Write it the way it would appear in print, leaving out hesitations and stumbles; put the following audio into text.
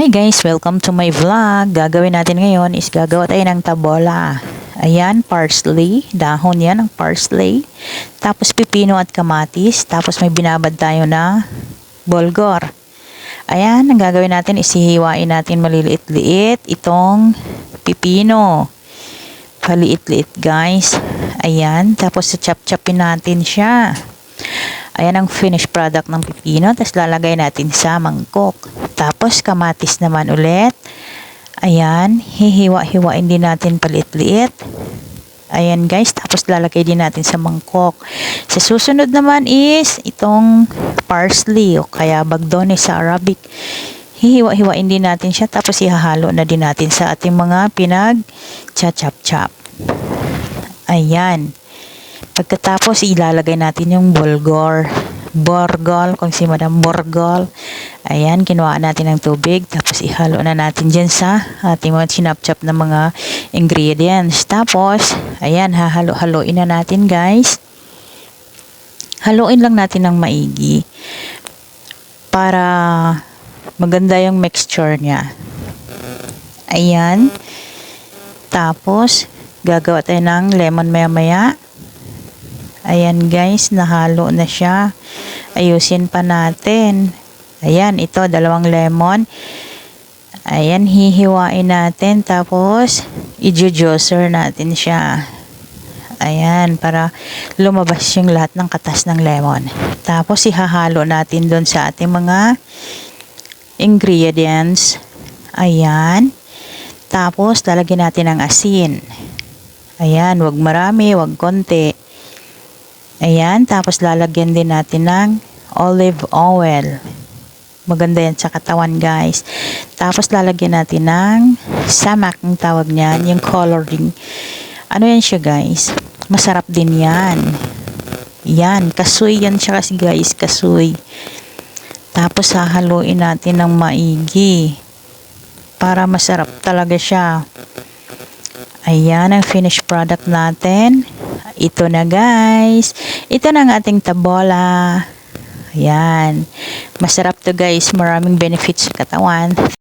Hi guys, welcome to my vlog. Gagawin natin ngayon is gagawa tayo ng tabola. Ayan, parsley. Dahon yan ng parsley. Tapos pipino at kamatis. Tapos may binabad tayo na bulgur. Ayan, ang gagawin natin is hihiwain natin maliliit-liit itong pipino. Paliit-liit guys. Ayan, tapos chop-chopin natin siya. Ayan ang finished product ng pipino. Tapos lalagay natin sa mangkok. Tapos kamatis naman ulit. Ayan. Hihiwa-hiwain din natin paliit-liit. Ayan guys. Tapos lalagay din natin sa mangkok. Sa susunod naman is itong parsley o kaya bagdones sa Arabic. Hihiwa-hiwain din natin siya. Tapos ihahalo na din natin sa ating mga pinag-chop-chop. Ayan. Pagkatapos ilalagay natin yung bulgur. Borgol, kung si Madam Borgol. Ayan, kinuha natin ng tubig. Tapos ihalo na natin dyan sa ating mga sinap-chop na mga ingredients. Tapos, ayan, hahalo-haloin na natin guys. Haluin lang natin ng maigi. Para maganda yung mixture niya. Ayan. Tapos, gagawa tayo ng lemon maya-maya. Ayan guys, nahalo na siya. Ayusin pa natin. Ayan, ito, 2 lemon. Ayan, hihiwain natin. Tapos, i-juicer natin siya. Ayan, para lumabas yung lahat ng katas ng lemon. Tapos, ihahalo natin doon sa ating mga ingredients. Ayan. Tapos, lalagyan natin ng asin. Ayan, wag marami, wag konti. Ayan, tapos lalagyan din natin ng olive oil. Maganda yan sa katawan guys. Tapos lalagyan natin ng samak, ang tawag niyan, yung coloring. Ano yan siya guys? Masarap din yan. Yan, kasoy yan siya kasi guys, kasoy. Tapos hahaluin natin ng maigi. Para masarap talaga siya. Ayan ang finished product natin. Ito na guys. Ito na ang ating tabola. Ayan. Masarap to guys. Maraming benefits sa katawan.